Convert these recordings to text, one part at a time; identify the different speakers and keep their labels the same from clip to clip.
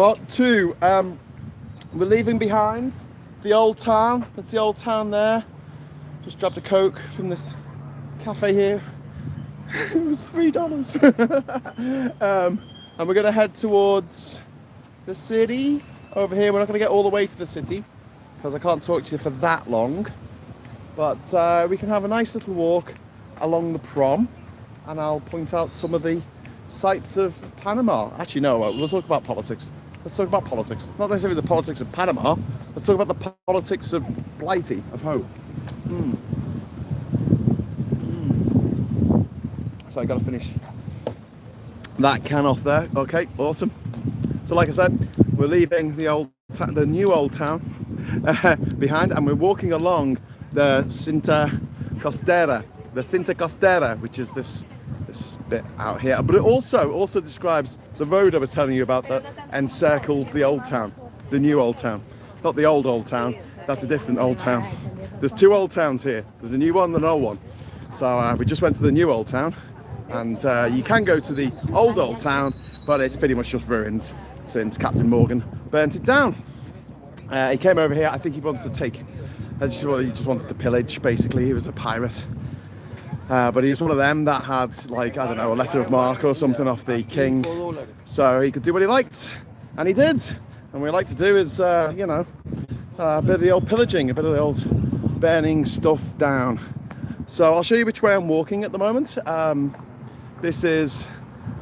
Speaker 1: Part 2. We're leaving behind the old town. That's the old town there. Just grabbed a Coke from this cafe here. It was $3. And we're going to head towards the city over here. We're not going to get all the way to the city because I can't talk to you for that long. But we can have a nice little walk along the prom, and I'll point out some of the sights of Panama. Actually, no, we'll talk about politics. Let's talk about politics. Not necessarily the politics of Panama. Let's talk about the politics of Blighty, of hope. So I got to finish that can off there. Okay, awesome. So like I said, we're leaving the new old town behind, and we're walking along the Cinta Costera, which is this bit out here. But it also describes the road I was telling you about that encircles the old town, the new old town. Not the old town, that's a different old town. There's two old towns here. There's a new one and an old one. So we just went to the new old town, and you can go to the old town, but it's pretty much just ruins since Captain Morgan burnt it down. He came over here. I think he wants to take. He just wanted to pillage. Basically, he was a pirate. But he was one of them that had, like, I don't know, a letter of marque or something off the king, so he could do what he liked, and he did. And what we like to do is, you know, a bit of the old pillaging, a bit of the old burning stuff down. So I'll show you which way I'm walking at the moment. This is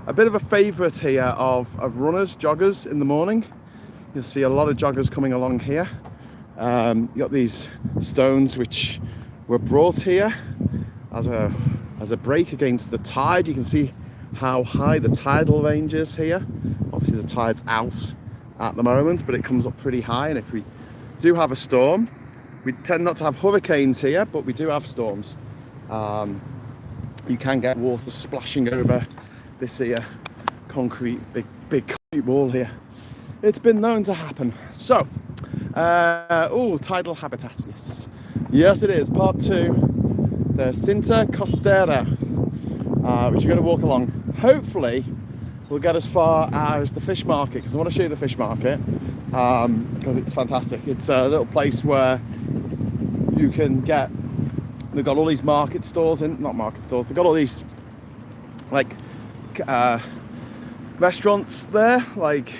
Speaker 1: a bit of a favourite here of runners, joggers in the morning. You'll see a lot of joggers coming along here. You got these stones which were brought here as a break against the tide. You can see how high the tidal range is here. Obviously the tide's out at the moment, but it comes up pretty high, and if we do have a storm, we tend not to have hurricanes here, but we do have storms. You can get water splashing over this here concrete, big concrete wall here. It's been known to happen. So tidal habitat, yes it is. Part 2. The Cinta Costera, which you're going to walk along. Hopefully we'll get as far as the fish market, because I want to show you the fish market, because it's fantastic. It's a little place where you can get, they've got all these market stores they've got all these like restaurants there, like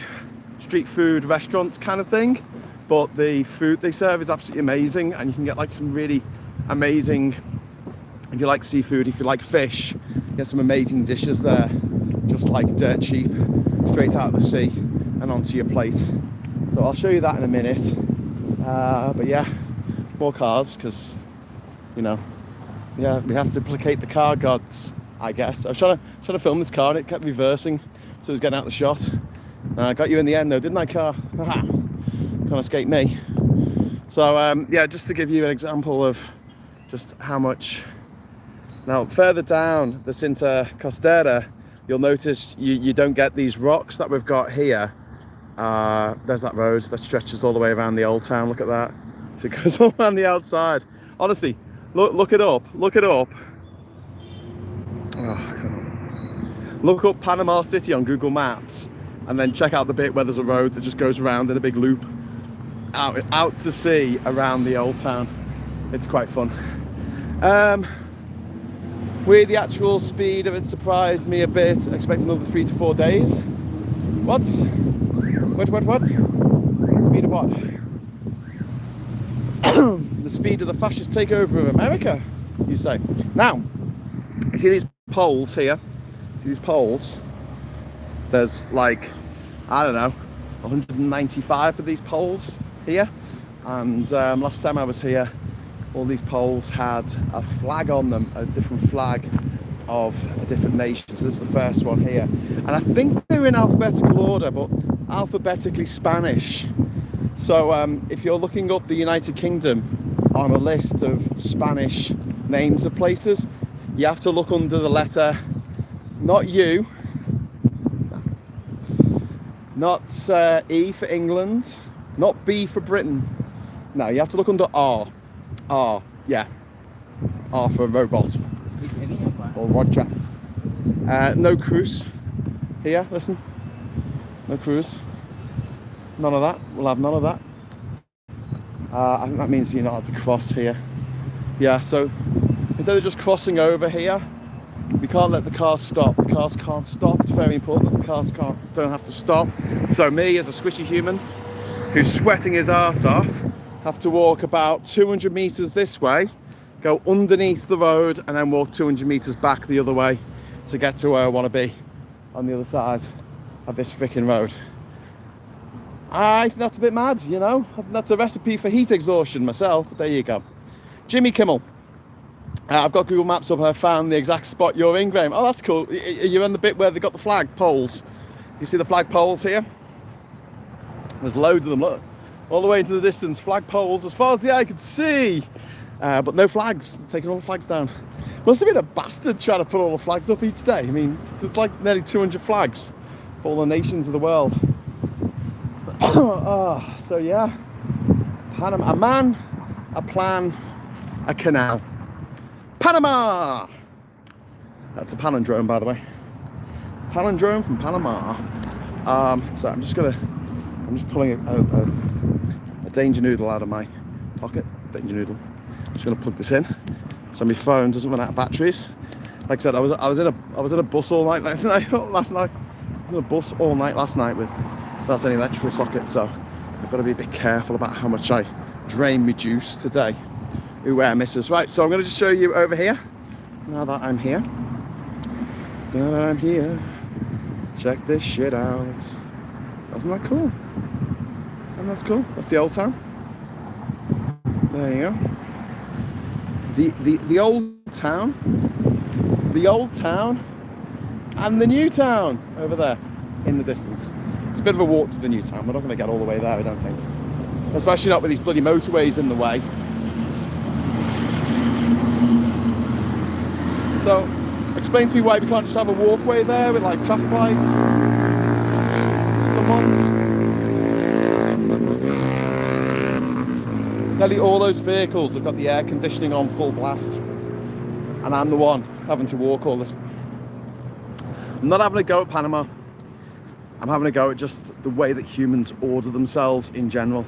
Speaker 1: street food restaurants kind of thing, but the food they serve is absolutely amazing, and you can get like some really amazing, if you like seafood, if you like fish, get some amazing dishes there, just like dirt cheap, straight out of the sea and onto your plate. So I'll show you that in a minute. But yeah, more cars, because, you know, yeah, we have to placate the car gods, I guess. I was trying to film this car and it kept reversing, so it was getting out the shot. I got you in the end though, didn't I, car? Can't escape me. So yeah, just to give you an example of just how much. Now, further down the Cinta Costera, you'll notice you don't get these rocks that we've got here. There's that road that stretches all the way around the old town. Look at that. So it goes all around the outside. Honestly, look it up. Look it up. Oh, come on. Look up Panama City on Google Maps, and then check out the bit where there's a road that just goes around in a big loop out to sea around the old town. It's quite fun. Where the actual speed of it surprised me a bit. I expect another 3 to 4 days. What? Speed of what? The speed of the fascist takeover of America, you say. Now, you see these poles here? See these poles? There's like, I don't know, 195 of these poles here. And last time I was here, all these poles had a flag on them, a different flag of a different nation. So this is the first one here. And I think they're in alphabetical order, but alphabetically Spanish. So if you're looking up the United Kingdom on a list of Spanish names of places, you have to look under the letter, not U, not E for England, not B for Britain. No, you have to look under R. R, yeah. R for robot. Or Roger. No cruise here, listen. No cruise. None of that. We'll have none of that. I think that means you're not allowed to cross here. Yeah, so instead of just crossing over here, we can't let the cars stop. The cars can't stop. It's very important that the cars don't have to stop. So me, as a squishy human who's sweating his arse off, have to walk about 200 meters this way, go underneath the road, and then walk 200 meters back the other way to get to where I want to be on the other side of this freaking road. I think that's a bit mad, you know. That's a recipe for heat exhaustion myself, but there you go. Jimmy Kimmel. I've got Google Maps up and I found the exact spot you're in, Graham. Oh, that's cool. You're in the bit where they got the flag poles. You see the flag poles here? There's loads of them, look. All the way into the distance, flag poles as far as the eye could see. But no flags, they're taking all the flags down. Must have been a bastard trying to put all the flags up each day. I mean, there's like nearly 200 flags for all the nations of the world. Oh, so yeah, Panama, a man, a plan, a canal. Panama! That's a palindrome, by the way. Palindrome from Panama. So I'm just pulling a danger noodle out of my pocket. Danger noodle. I'm just gonna plug this in so my phone doesn't run out of batteries. Like I said, I was in a bus all night last night. I was in a bus all night last night without any electrical socket, so I've got to be a bit careful about how much I drain my juice today. Beware, misses. Right, so I'm going to just show you over here. Now that I'm here. Now that I'm here. Check this shit out. Isn't that cool? And that's cool. That's the old town. There you go. The old town. The old town. And the new town over there in the distance. It's a bit of a walk to the new town. We're not going to get all the way there, I don't think. Especially not with these bloody motorways in the way. So, explain to me why we can't just have a walkway there with like traffic lights. Someone. Nearly all those vehicles have got the air conditioning on full blast. And I'm the one having to walk all this. I'm not having a go at Panama. I'm having a go at just the way that humans order themselves in general.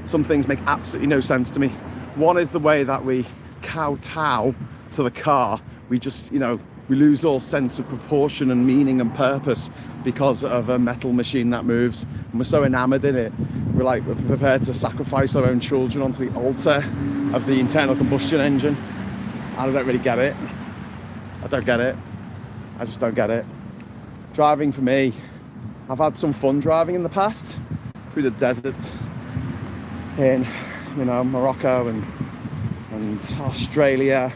Speaker 1: Some things make absolutely no sense to me. One is the way that we kowtow to the car. We just, we lose all sense of proportion and meaning and purpose because of a metal machine that moves. And we're so enamored in it. We're prepared to sacrifice our own children onto the altar of the internal combustion engine. I don't really get it. I don't get it. I just don't get it. Driving for me, I've had some fun driving in the past through the desert in, Morocco and Australia.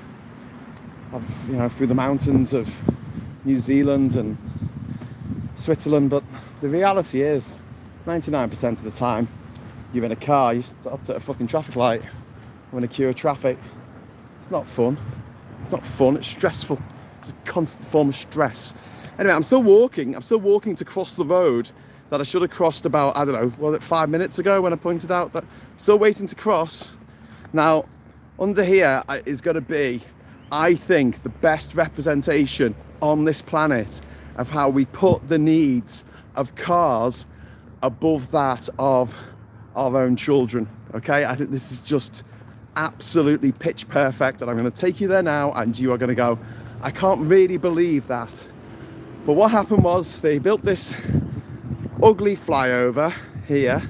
Speaker 1: Through the mountains of New Zealand and Switzerland, but the reality is 99% of the time you're in a car, you stopped at a fucking traffic light or in a queue of traffic. It's not fun. It's not fun, it's stressful. It's a constant form of stress. Anyway, I'm still walking to cross the road that I should have crossed about, 5 minutes ago when I pointed out that still waiting to cross. Now, under here is going to be, I think, the best representation on this planet of how we put the needs of cars above that of our own children. Okay, I think this is just absolutely pitch perfect, and I'm going to take you there now, and you are going to go, I can't really believe that. But what happened was they built this ugly flyover here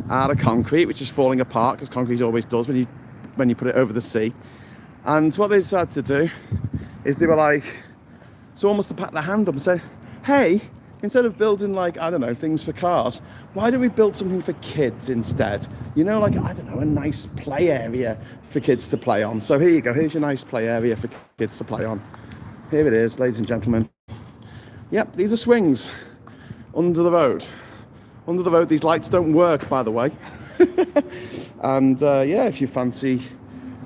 Speaker 1: out of concrete, which is falling apart because concrete always does when you put it over the sea. And what they decided to do is they were like, so almost to pat their hand up and say, hey, instead of building things for cars, why don't we build something for kids instead? A nice play area for kids to play on. So here you go, here's your nice play area for kids to play on. Here it is, ladies and gentlemen. Yep, these are swings under the road. Under the road, these lights don't work, by the way. And if you fancy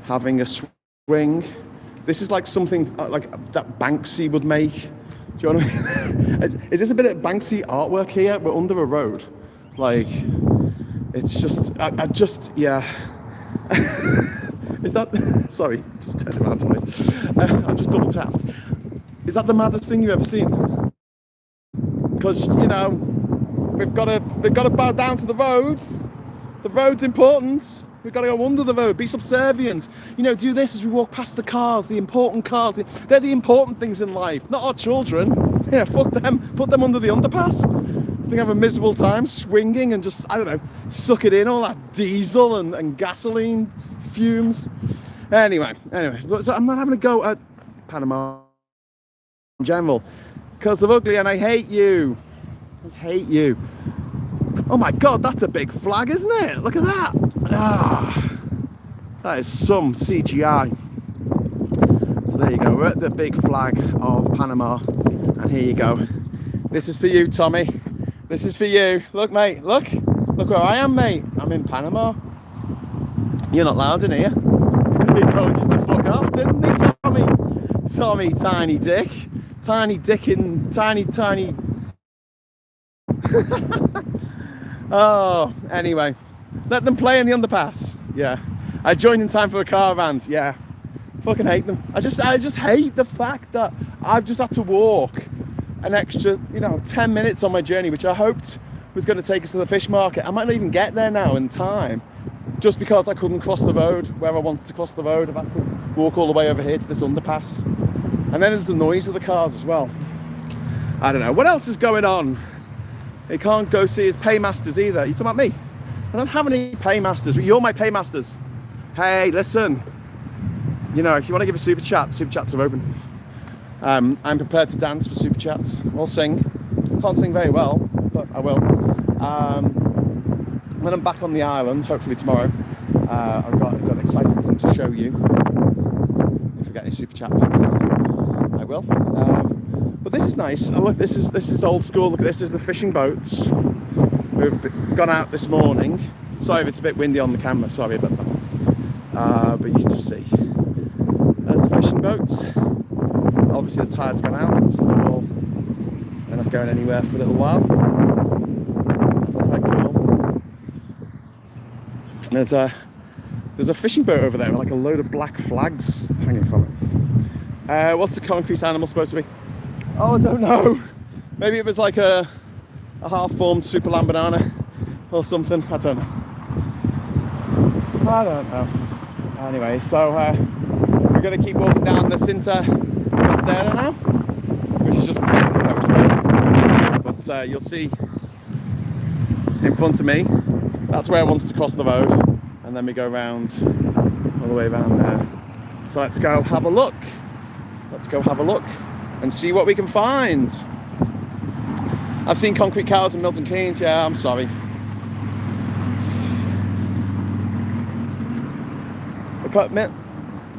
Speaker 1: having a swing, this is like something like that Banksy would make. Do you know what I mean? Is this a bit of Banksy artwork here? We're under a road. It's just, yeah. Is that, sorry, just turned around twice. I just double tapped. Is that the maddest thing you've ever seen? Because, we've got to bow down to the roads. The road's important. We've got to go under the road, be subservient. You know, do this as we walk past the cars, the important cars. They're the important things in life, not our children. Yeah, fuck them. Put them under the underpass. So they have a miserable time swinging and just, I don't know, suck it in, all that diesel and gasoline fumes. Anyway, so I'm not having a go at Panama in general because they're ugly and I hate you. I hate you. Oh my God, that's a big flag, isn't it? Look at that. Ah, that is some CGI. So there you go, we're at the big flag of Panama, and here you go. This is for you, Tommy. This is for you. Look, mate, look where I am, mate. I'm in Panama. You're not loud in here. They told you to fuck off, didn't they, Tommy? Tommy, tiny dick. Tiny dick in tiny. Oh, anyway, let them play in the underpass. Yeah, I joined in time for a car rant. Yeah, fucking hate them. I just hate the fact that I've just had to walk an extra, 10 minutes on my journey, which I hoped was going to take us to the fish market. I might not even get there now in time, just because I couldn't cross the road where I wanted to cross the road. I've had to walk all the way over here to this underpass, and then there's the noise of the cars as well. I don't know what else is going on. He can't go see his paymasters either. You talking about me? I don't have any paymasters. You're my paymasters. Hey, listen. If you want to give a super chats are open. I'm prepared to dance for super chats. I'll sing. Can't sing very well, but I will. When I'm back on the island, hopefully tomorrow, I've got an exciting thing to show you. If we get any super chats in, I will. But this is nice. Oh, look, this is old school. Look at this. There's the fishing boats. We've gone out this morning. Sorry if it's a bit windy on the camera. Sorry about that. But you can just see. There's the fishing boats. Obviously the tide's gone out, so they're not going anywhere for a little while. That's quite cool. There's a fishing boat over there with like a load of black flags hanging from it. What's the concrete animal supposed to be? Oh, I don't know. Maybe it was like a half-formed super lamb banana or something. I don't know. Anyway, so we're going to keep walking down the Cinta Costera now, which is just the best of the coast road. But you'll see in front of me, that's where I wanted to cross the road, and then we go around all the way around there. So let's go have a look. Let's go have a look and see what we can find. I've seen concrete cows in Milton Keynes. Yeah, I'm sorry.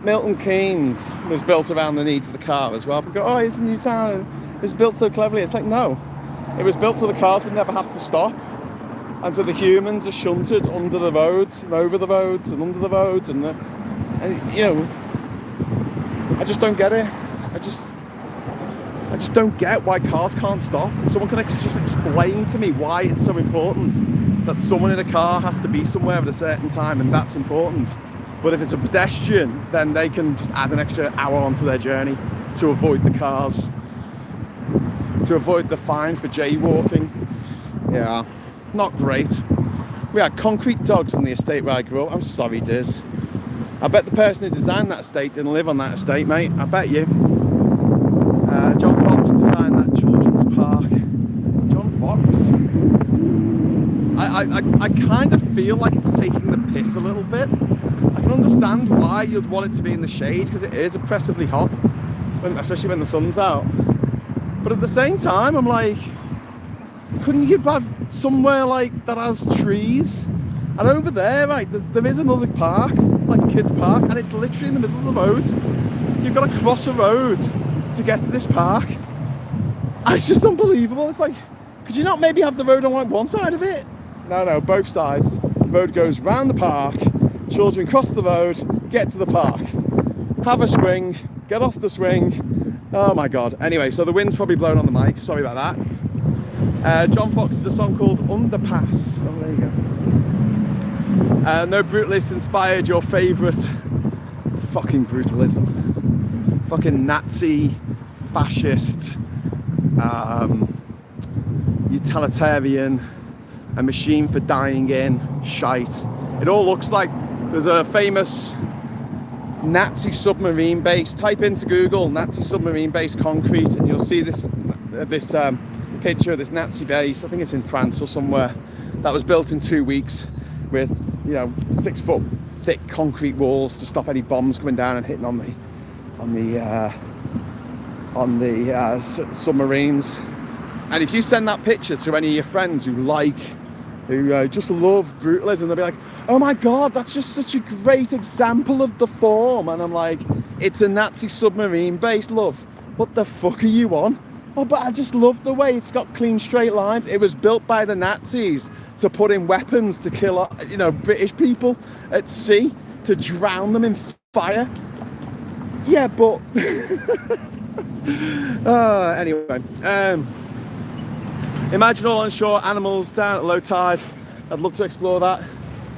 Speaker 1: Milton Keynes was built around the needs of the car as well. People go, oh, it's a new town. It was built so cleverly. It's like, no. It was built so the cars would never have to stop. And so the humans are shunted under the roads and over the roads and under the roads. And I just don't get it. I just don't get why cars can't stop. Someone can just explain to me why it's so important that someone in a car has to be somewhere at a certain time, and that's important. But if it's a pedestrian, then they can just add an extra hour onto their journey to avoid the cars, to avoid the fine for jaywalking. Yeah, not great. We had concrete dogs on the estate where I grew up. I'm sorry, Diz. I bet the person who designed that estate didn't live on that estate, mate. I bet you. John Fox designed that children's park. John Fox. I kind of feel like it's taking the piss a little bit. I can understand why you'd want it to be in the shade, because it is oppressively hot, especially when the sun's out. But at the same time, I'm like, couldn't you have somewhere like that has trees? And over there, right, there is another park, like a kid's park, and it's literally in the middle of the road. You've got to cross a road to get to this park. It's just unbelievable. It's like, could you not maybe have the road on like one side of it? No, both sides. The road goes round the park, children cross the road, get to the park, have a swing, get off the swing. Oh my God. Anyway, so the wind's probably blown on the mic, sorry about that. John Fox did a song called Underpass. Oh, there you go. No Brutalist inspired your favourite fucking Brutalism. Fucking Nazi, fascist, utilitarian, a machine for dying in, shite. It all looks like there's a famous Nazi submarine base. Type into Google Nazi submarine base concrete and you'll see this picture of this Nazi base. I think it's in France or somewhere, that was built in 2 weeks with, you know, 6 foot thick concrete walls to stop any bombs coming down and hitting on the submarines. And if you send that picture to any of your friends who just love Brutalism, they'll be like, oh my god, that's just such a great example of the form. And I'm like, it's a Nazi submarine base, love. What the fuck are you on? Oh, but I just love the way it's got clean straight lines. It was built by the Nazis to put in weapons to kill, you know, British people at sea, to drown them in fire. Yeah, but anyway, imagine all on shore, animals down at low tide. I'd love to explore that.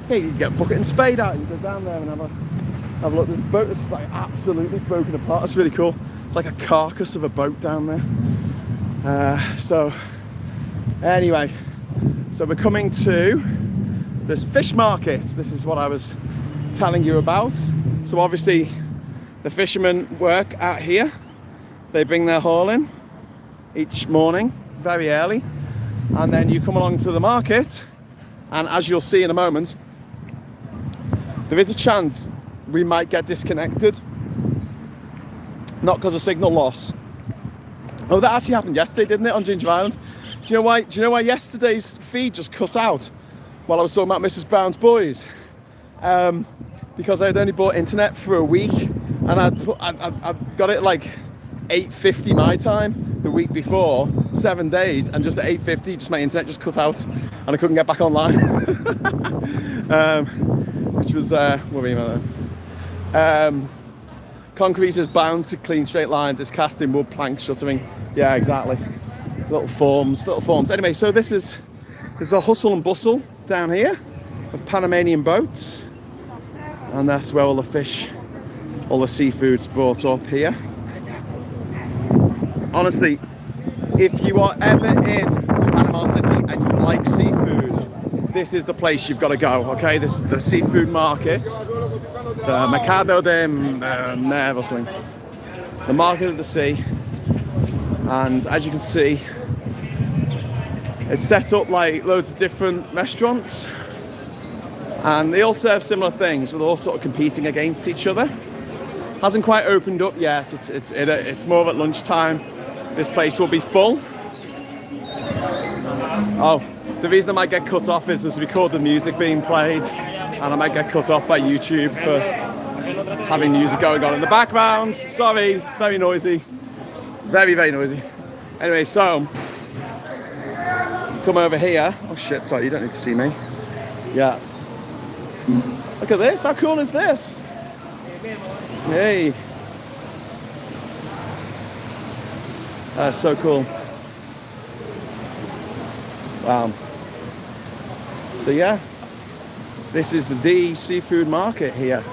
Speaker 1: Hey, you can get a bucket and spade out and go down there and have a look. There's a boat that's just like absolutely broken apart. It's really cool. It's like a carcass of a boat down there. So anyway, so we're coming to this fish market. This is what I was telling you about. So obviously the fishermen work out here. They bring their haul in each morning very early, and then you come along to the market, and as you'll see in a moment, there is a chance we might get disconnected, not because of signal loss. Oh, that actually happened yesterday, didn't it, on Ginger Island? Do you know why yesterday's feed just cut out while I was talking about Mrs. Brown's boys? Because I had only bought internet for a week, and I'd got it like 8:50 my time the week before, 7 days, and just at 8:50 just my internet just cut out and I couldn't get back online. Which was worrying about that. Concrete is bound to clean straight lines. It's cast in wood planks shuttering. Yeah, exactly. Little forms. Anyway, so there's a hustle and bustle down here of Panamanian boats, and that's where all the fish, all the seafood's brought up here. Honestly, if you are ever in Panama City and you like seafood, this is the place you've got to go, okay? This is the seafood market, the Mercado de Mariscos or something, the market of the sea. And as you can see, it's set up like loads of different restaurants, and they all serve similar things, but they're all sort of competing against each other. Hasn't quite opened up yet. It's more at lunchtime. This place will be full. Oh, the reason I might get cut off is there's recorded music being played, and I might get cut off by YouTube for having music going on in the background. Sorry, it's very noisy. It's very, very noisy. Anyway, so come over here. Oh shit, sorry, you don't need to see me. Yeah. Look at this, how cool is this? Hey. That's so cool. Wow. So yeah, this is the seafood market here.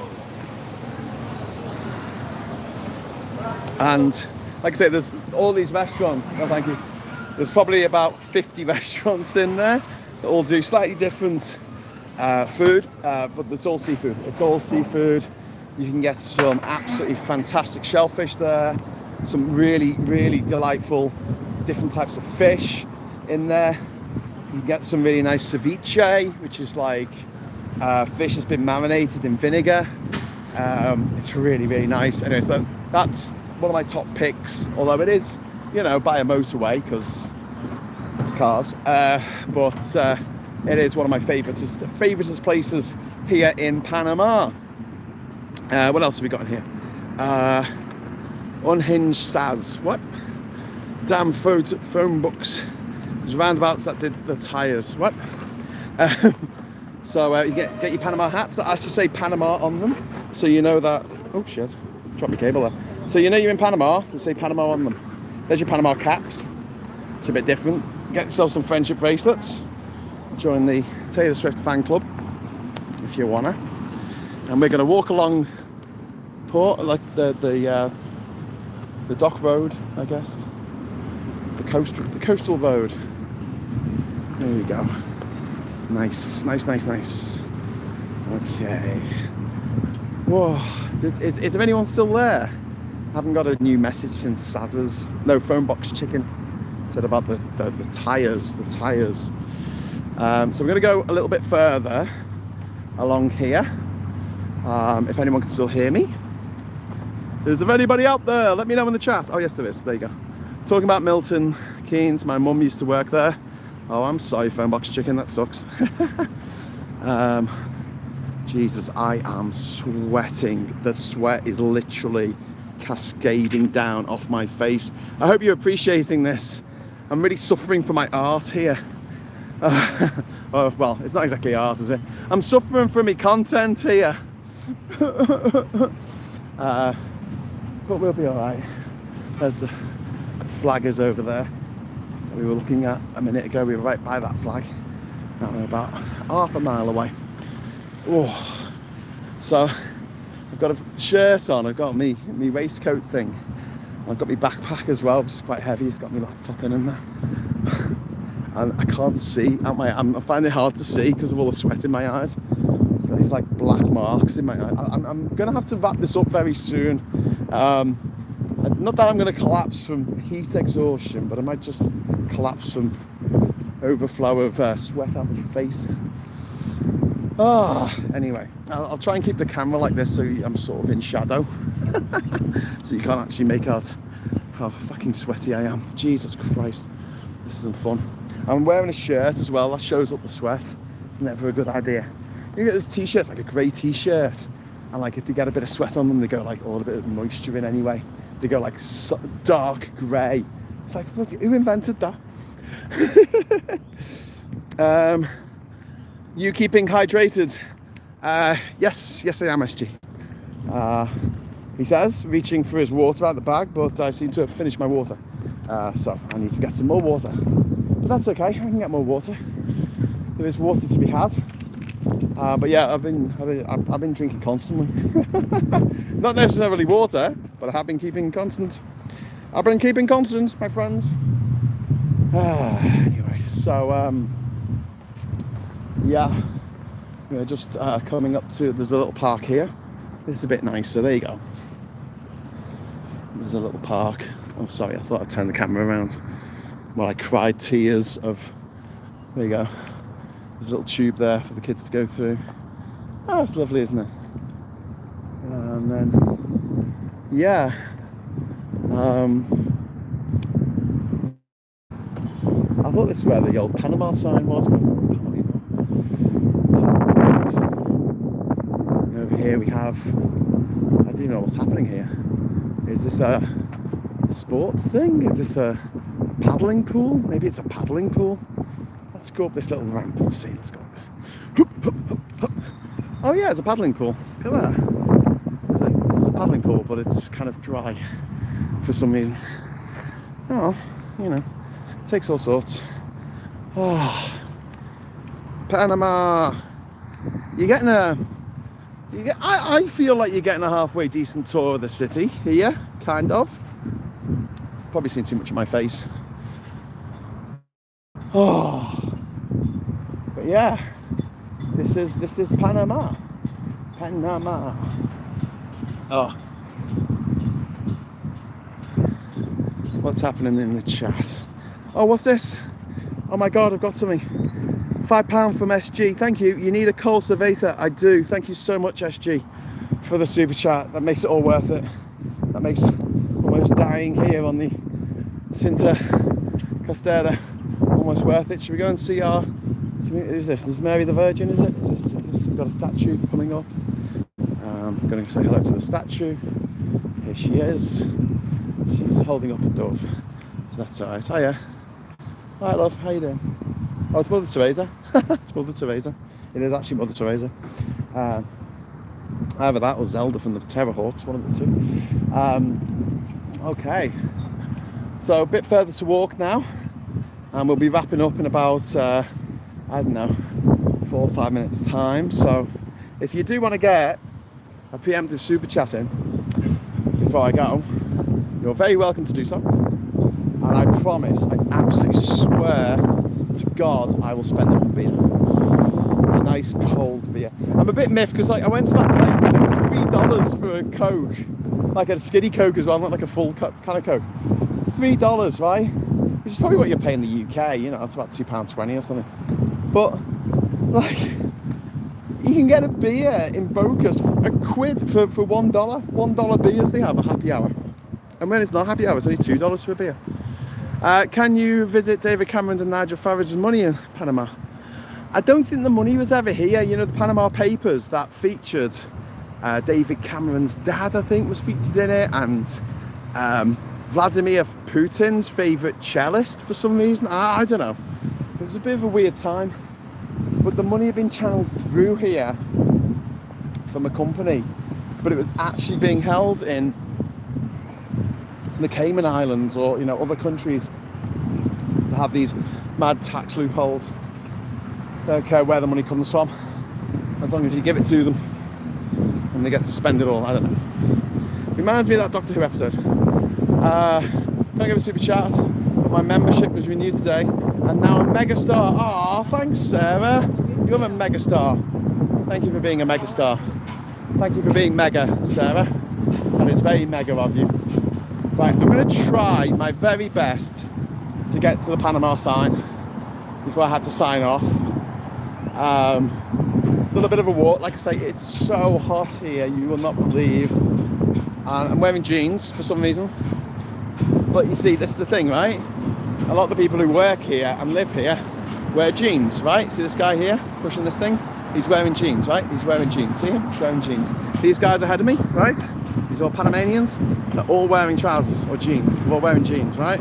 Speaker 1: And like I say, there's all these restaurants. Oh, thank you. There's probably about 50 restaurants in there that all do slightly different food, but it's all seafood. It's all seafood. You can get some absolutely fantastic shellfish there, some really, really delightful different types of fish in there. You can get some really nice ceviche, which is like fish has been marinated in vinegar. It's really, really nice. Anyway, so that's one of my top picks, although it is, you know, by a motorway because cars, but it is one of my favoritist places here in Panama. What else have we got in here? Unhinged Saz. What? Damn phone books. There's roundabouts that did the tyres. What? So you get your Panama hats that actually say Panama on them, so you know that. Oh shit! Dropped my cable there. So you know you're in Panama. They say Panama on them. There's your Panama caps. It's a bit different. Get yourself some friendship bracelets. Join the Taylor Swift fan club if you wanna. And we're gonna walk along port, like the dock road, I guess. The coastal road. There we go. Nice, nice, nice, nice. Okay. Whoa, is there anyone still there? I haven't got a new message since Saz's. No, phone box chicken said about the tyres, so we're gonna go a little bit further along here. If anyone can still hear me. Is there anybody out there? Let me know in the chat. Oh yes, there is. There you go. Talking about Milton Keynes. My mum used to work there. Oh, I'm sorry, phone box chicken. That sucks. Jesus, I am sweating. The sweat is literally cascading down off my face. I hope you're appreciating this. I'm really suffering for my art here. Oh, well, it's not exactly art, is it? I'm suffering for my content here. But we'll be all right. There's the flaggers over there that we were looking at a minute ago. We were right by that flag. Now we're about half a mile away. Oh, so I've got a shirt on. I've got me waistcoat thing. I've got my backpack as well, which is quite heavy. It's got my laptop in there. And I can't see. I'm finding it hard to see because of all the sweat in my eyes. These like black marks in my eye. I'm gonna have to wrap this up very soon. Not that I'm gonna collapse from heat exhaustion, but I might just collapse from overflow of sweat out my face. Anyway, I'll try and keep the camera like this so I'm sort of in shadow. So you can't actually make out how fucking sweaty I am. Jesus Christ, this isn't fun. I'm wearing a shirt as well, that shows up the sweat. It's never a good idea. You get those t-shirts, like a grey t-shirt, and like if they get a bit of sweat on them, they go like all a bit of moisture in anyway. They go like dark grey. It's like, who invented that? You keeping hydrated? Yes I am, SG. He says, reaching for his water out the bag, but I seem to have finished my water. So I need to get some more water. But that's okay, I can get more water. There is water to be had. But yeah, I've been drinking constantly. Not necessarily water, but I have been keeping constant. I've been keeping constant, my friends. Anyway, so yeah, we're just coming up to. There's a little park here. This is a bit nicer. There you go. There's a little park. Oh, sorry, I thought I'd turn the camera around. Well, I cried tears of. There you go. There's a little tube there for the kids to go through. Oh, it's lovely, isn't it? And then, yeah. I thought this is where the old Panama sign was, but probably not. And over here we have, I don't know what's happening here. Is this a sports thing? Is this a paddling pool? Maybe it's a paddling pool. Let's go up this little ramp and see. Let's go. Oh yeah, it's a paddling pool. Look at that. It's a paddling pool, but it's kind of dry for some reason. Oh, you know, it takes all sorts. Oh, Panama. I feel like you're getting a halfway decent tour of the city here, kind of. Probably seen too much of my face. Oh. But yeah, this is Panama. Oh, what's happening in the chat? Oh, what's this? Oh my God, I've got something. £5 from SG. Thank you. You need a coal surveyor. I do. Thank you so much, SG, for the super chat. That makes it all worth it. That makes almost dying here on the Cinta Costera almost worth it. Should we go and see our? Who's this? Is Mary the Virgin? Is it? We've got a statue coming up. I'm going to say hello to the statue. Here she is. She's holding up a dove, so that's alright. Hiya. Hi, love. How you doing? Oh, it's Mother Teresa. It's Mother Teresa. It is actually Mother Teresa. Either that or Zelda from the Terrorhawks, one of the two. Okay. So a bit further to walk now, and we'll be wrapping up in about I don't know, 4 or 5 minutes time. So if you do want to get a preemptive super chat in before I go, you're very welcome to do so. And I promise, I absolutely swear to God, I will spend on beer. A nice cold beer. I'm a bit miffed because like I went to that place and it was $3 for a Coke, like a skinny Coke as well, not like a full kind of Coke. It's $3, right? Which is probably what you're paying in the UK. You know, it's about £2.20 or something. But like, you can get a beer in Bocas for £1 for $1 beers. They have a happy hour, and when it's not happy hour, it's only $2 for a beer. Can you visit David Cameron and Nigel Farage's money in Panama? I don't think the money was ever here. You know, the Panama Papers that featured David Cameron's dad, I think, was featured in it, and Vladimir Putin's favourite cellist for some reason. I don't know. It was a bit of a weird time. But the money had been channeled through here from a company, but it was actually being held in the Cayman Islands or, you know, other countries that have these mad tax loopholes. They don't care where the money comes from, as long as you give it to them and they get to spend it all. I don't know. Reminds me of that Doctor Who episode. Can I give a super chat? My membership was renewed today, and now I'm a megastar. Oh, thanks, Sarah. You're a megastar. Thank you for being a megastar. Thank you for being mega, Sarah. That is very mega of you. Right, I'm going to try my very best to get to the Panama sign before I have to sign off. Still a bit of a walk. Like I say, it's so hot here, you will not believe. I'm wearing jeans for some reason. But you see, this is the thing, right? A lot of the people who work here and live here wear jeans, right? See this guy here pushing this thing? He's wearing jeans, right? He's wearing jeans. See him? He's wearing jeans. These guys ahead of me, right? These are all Panamanians. They're all wearing trousers or jeans. They're all wearing jeans, right?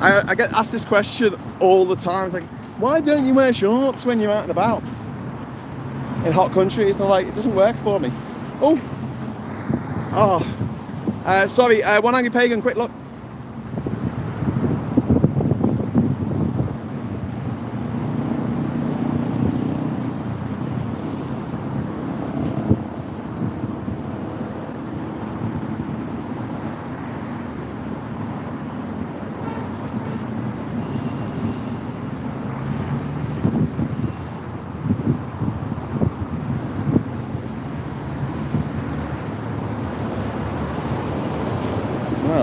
Speaker 1: I get asked this question all the time. It's like, why don't you wear shorts when you're out and about in hot countries? And I'm like, it doesn't work for me. Sorry, One Angry Pagan, quick look.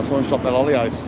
Speaker 1: Someone dropped their lolly ice.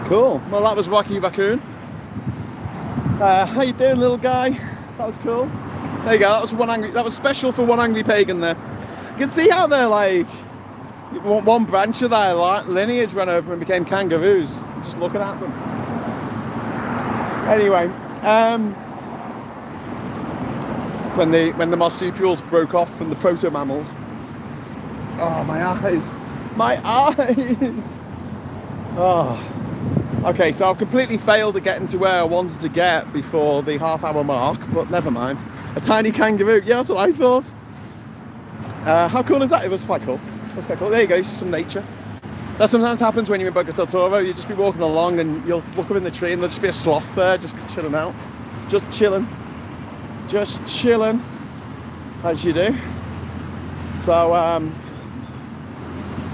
Speaker 1: Cool. Well, that was Rocky Raccoon. How you doing, little guy? That was cool. There you go. That was special for One Angry Pagan there. You can see how they're like one branch of their lineage ran over and became kangaroos. Just looking at them. Anyway, when the marsupials broke off from the proto mammals. Oh, my eyes! My eyes! Oh. Okay, so I've completely failed at getting to where I wanted to get before the half-hour mark, but never mind. A tiny kangaroo, yeah, that's what I thought. How cool is that? It was quite cool. It was quite cool. There you go, you see some nature. That sometimes happens when you're in Bocas del Toro. You just be walking along and you'll look up in the tree and there'll just be a sloth there, just chilling out. Just chilling, as you do. So,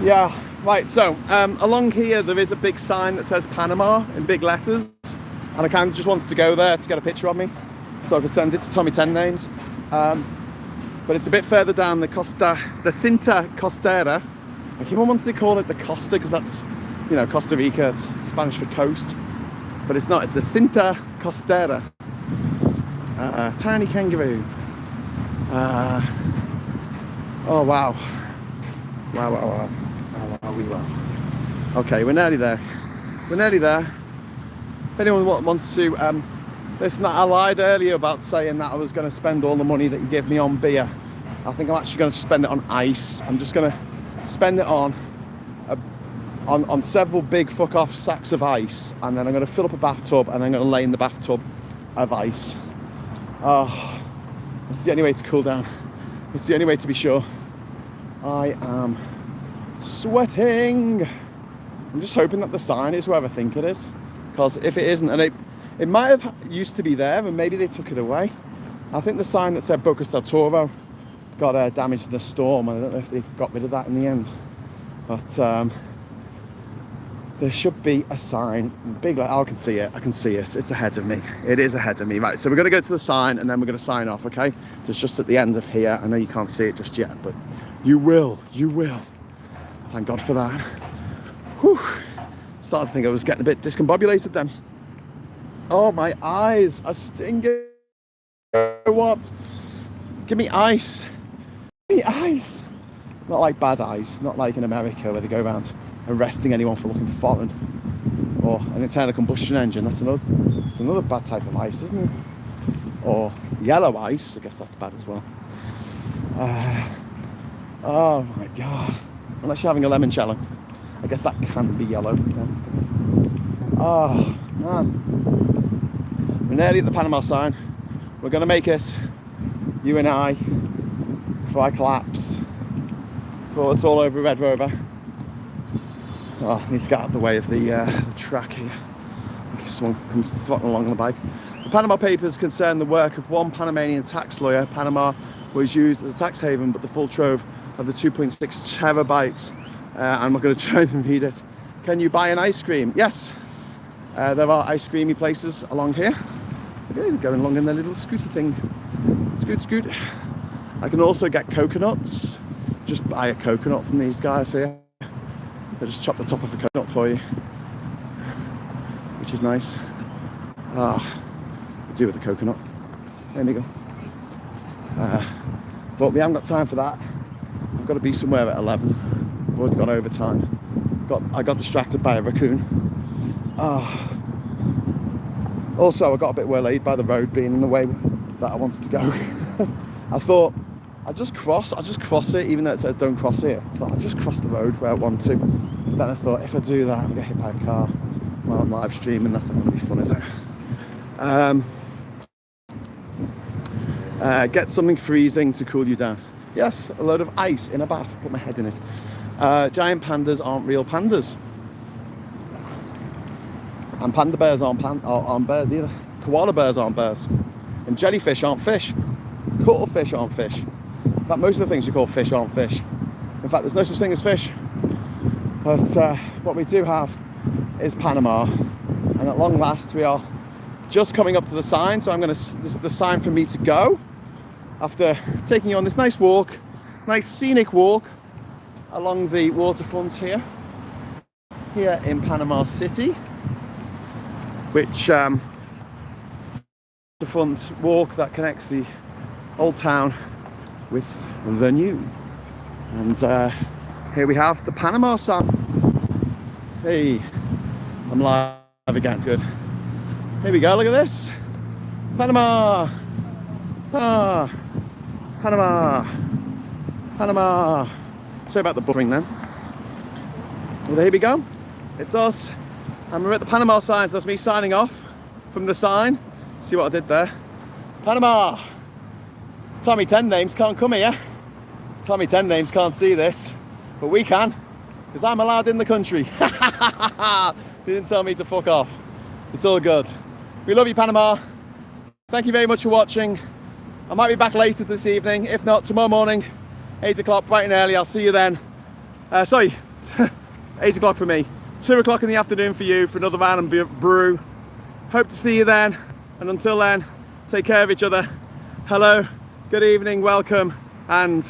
Speaker 1: yeah. Right, so along here there is a big sign that says Panama in big letters, and I kind of just wanted to go there to get a picture of me so I could send it to Tommy 10 Names. But it's a bit further down the Cinta Costera. I keep on wanting to call it the Costa because that's, you know, Costa Rica, it's Spanish for coast, but it's not, it's the Cinta Costera. Tiny kangaroo. Oh wow. Wow. Okay, we're nearly there. If anyone wants to Listen, I lied earlier about saying that I was going to spend all the money that you give me on beer. I think I'm actually going to spend it on ice. I'm just going to spend it on several big fuck off sacks of ice, and then I'm going to fill up a bathtub, and I'm going to lay in the bathtub of ice. Oh, it's the only way to cool down. It's the only way to be sure. I am sweating. I'm just hoping that the sign is where I think it is, because if it isn't, and it might have used to be there, and maybe they took it away. I think the sign that said Bocas del Toro got damaged in the storm. I don't know if they got rid of that in the end, but there should be a sign, big, like, I can see it, it's ahead of me. It is ahead of me, right? So we're gonna go to the sign and then we're gonna sign off, okay? It's just at the end of here. I know you can't see it just yet, but you will. Thank God for that. Whew. Started to think I was getting a bit discombobulated then. Oh, my eyes are stinging. What? Give me ice. Give me ice. Not like bad ice, not like in America where they go around arresting anyone for looking foreign, or an internal combustion engine. That's another bad type of ice, isn't it? Or yellow ice, I guess that's bad as well. Oh my God. Unless you're having a limoncello, I guess that can be yellow. Yeah. Oh man, we're nearly at the Panama sign. We're gonna make it, you and I, before I collapse, before it's all over Red Rover. Oh, I need to get out of the way of the track here. I think someone comes floating along on the bike. The Panama Papers concern the work of one Panamanian tax lawyer. Panama was used as a tax haven, but the full trove of the 2.6 terabytes. I'm not going to try and read it. Can you buy an ice cream? Yes. There are ice creamy places along here. Okay, they're going along in their little scooty thing. Scoot. I can also get coconuts. Just buy a coconut from these guys here. They just chop the top of a coconut for you, which is nice. Could do with the coconut. There we go. But we haven't got time for that. I've got to be somewhere at 11. I've already gone over time. I got distracted by a raccoon. Also, I got a bit waylaid by the road being in the way that I wanted to go. I thought I'll just cross it, even though it says don't cross here. I thought I'll just cross the road where I want to. But then I thought, if I do that, I'm gonna get hit by a car while I'm live streaming. That's not gonna be fun, is it? Get something freezing to cool you down. Yes, a load of ice in a bath. Put my head in it. Giant pandas aren't real pandas. And panda bears aren't bears either. Koala bears aren't bears. And jellyfish aren't fish. Cuttlefish aren't fish. In fact, most of the things you call fish aren't fish. In fact, there's no such thing as fish. But what we do have is Panama. And at long last, we are just coming up to the sign. So this is the sign for me to go. After taking you on this nice walk, nice scenic walk along the waterfront here in Panama City, which the front walk that connects the old town with the new. And here we have the Panama sign. Hey, I'm live again. Good. Here we go. Look at this. Panama. Panama. Sorry about the buffering then. Well, here we go. It's us. And we're at the Panama signs. That's me signing off from the sign. See what I did there? Panama. Tommy 10 names can't come here. Tommy 10 names can't see this, but we can, because I'm allowed in the country. They didn't tell me to fuck off. It's all good. We love you, Panama. Thank you very much for watching. I might be back later this evening. If not, tomorrow morning, 8 o'clock, bright and early. I'll see you then. 8 o'clock for me. 2 o'clock in the afternoon for you for another Island Brew. Hope to see you then. And until then, take care of each other. Hello, good evening, welcome, and